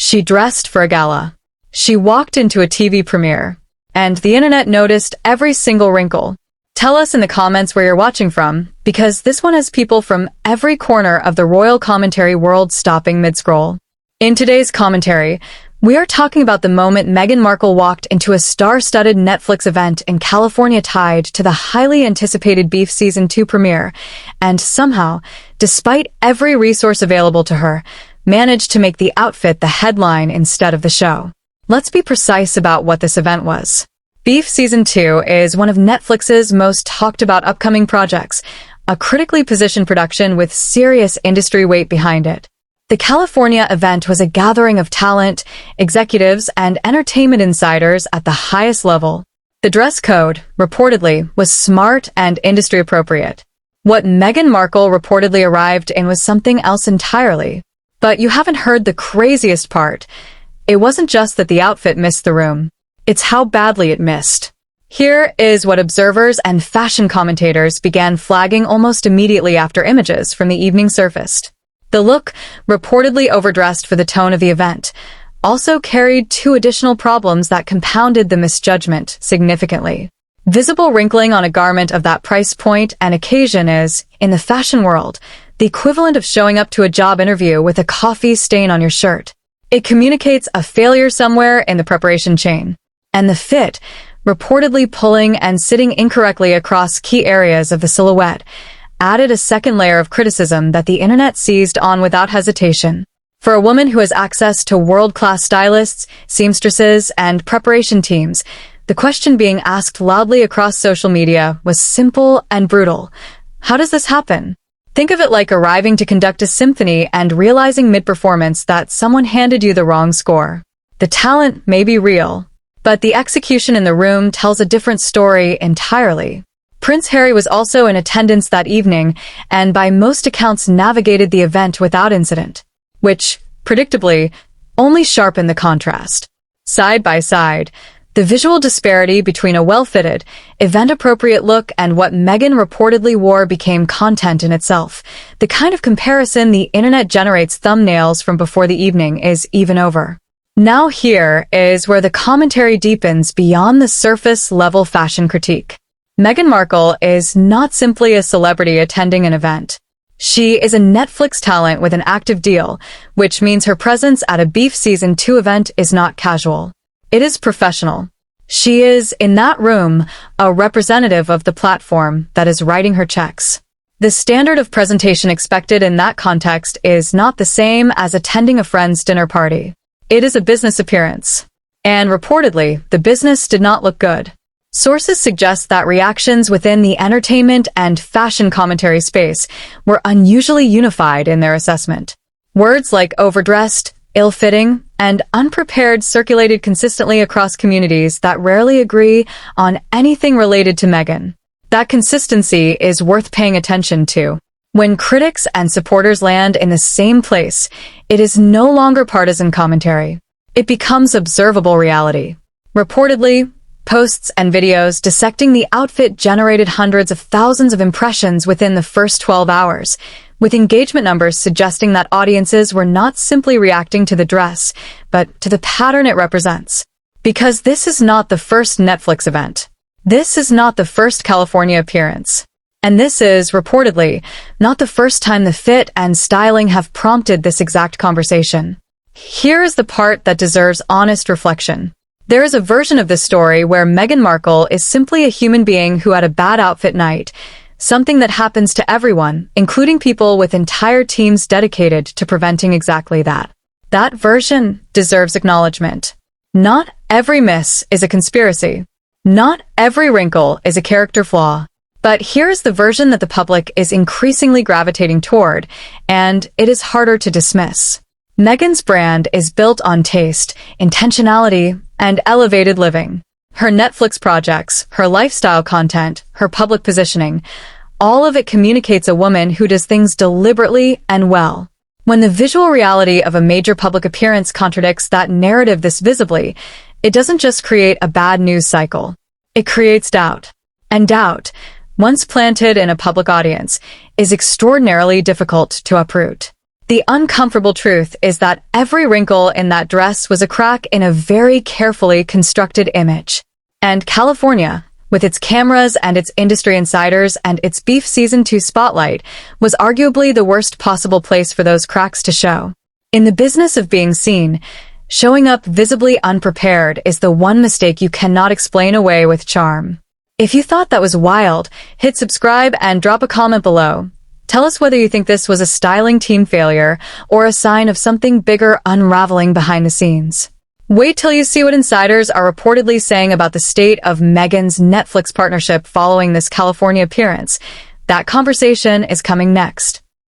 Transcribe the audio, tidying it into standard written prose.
She dressed for a gala. She walked into a TV premiere. And the internet noticed every single wrinkle. Tell us in the comments where you're watching from, because this one has people from every corner of the royal commentary world stopping mid-scroll. In today's commentary, we are talking about the moment Meghan Markle walked into a star-studded Netflix event in California tied to the highly anticipated Beef Season 2 premiere, and somehow, despite every resource available to her, managed to make the outfit the headline instead of the show. Let's be precise about what this event was. Beef Season 2 is one of Netflix's most talked-about upcoming projects, a critically positioned production with serious industry weight behind it. The California event was a gathering of talent, executives, and entertainment insiders at the highest level. The dress code, reportedly, was smart and industry-appropriate. What Meghan Markle reportedly arrived in was something else entirely. But you haven't heard the craziest part. It wasn't just that the outfit missed the room. It's how badly it missed. Here is what observers and fashion commentators began flagging almost immediately after images from the evening surfaced. The look, reportedly overdressed for the tone of the event, also carried two additional problems that compounded the misjudgment significantly. Visible wrinkling on a garment of that price point and occasion is, in the fashion world, the equivalent of showing up to a job interview with a coffee stain on your shirt. It communicates a failure somewhere in the preparation chain. And the fit, reportedly pulling and sitting incorrectly across key areas of the silhouette, added a second layer of criticism that the internet seized on without hesitation. For a woman who has access to world-class stylists, seamstresses, and preparation teams, the question being asked loudly across social media was simple and brutal. How does this happen? Think of it like arriving to conduct a symphony and realizing mid-performance that someone handed you the wrong score. The talent may be real, but the execution in the room tells a different story entirely. Prince Harry was also in attendance that evening and by most accounts navigated the event without incident, which, predictably, only sharpened the contrast. Side by side, the visual disparity between a well-fitted, event-appropriate look and what Meghan reportedly wore became content in itself. The kind of comparison the internet generates thumbnails from before the evening is even over. Now here is where the commentary deepens beyond the surface-level fashion critique. Meghan Markle is not simply a celebrity attending an event. She is a Netflix talent with an active deal, which means her presence at a Beef Season 2 event is not casual. It is professional. She is, in that room, a representative of the platform that is writing her checks. The standard of presentation expected in that context is not the same as attending a friend's dinner party. It is a business appearance. And reportedly, the business did not look good. Sources suggest that reactions within the entertainment and fashion commentary space were unusually unified in their assessment. Words like overdressed, ill-fitting, and unprepared circulated consistently across communities that rarely agree on anything related to Meghan. That consistency is worth paying attention to. When critics and supporters land in the same place, it is no longer partisan commentary. It becomes observable reality. Reportedly, posts and videos dissecting the outfit generated hundreds of thousands of impressions within the first 12 hours, with engagement numbers suggesting that audiences were not simply reacting to the dress, but to the pattern it represents. Because this is not the first Netflix event. This is not the first California appearance. And this is, reportedly, not the first time the fit and styling have prompted this exact conversation. Here is the part that deserves honest reflection. There is a version of this story where Meghan Markle is simply a human being who had a bad outfit night, something that happens to everyone, including people with entire teams dedicated to preventing exactly that. That version deserves acknowledgement. Not every miss is a conspiracy. Not every wrinkle is a character flaw. But here's the version that the public is increasingly gravitating toward, and it is harder to dismiss. Meghan's brand is built on taste, intentionality, and elevated living. Her Netflix projects, her lifestyle content, her public positioning, all of it communicates a woman who does things deliberately and well. When the visual reality of a major public appearance contradicts that narrative this visibly, it doesn't just create a bad news cycle. It creates doubt. And doubt, once planted in a public audience, is extraordinarily difficult to uproot. The uncomfortable truth is that every wrinkle in that dress was a crack in a very carefully constructed image. And California, with its cameras and its industry insiders and its beef season 2 spotlight, was arguably the worst possible place for those cracks to show. In the business of being seen, showing up visibly unprepared is the one mistake you cannot explain away with charm. If you thought that was wild, hit subscribe and drop a comment below. Tell us whether you think this was a styling team failure or a sign of something bigger unraveling behind the scenes. Wait till you see what insiders are reportedly saying about the state of Meghan's Netflix partnership following this California appearance. That conversation is coming next.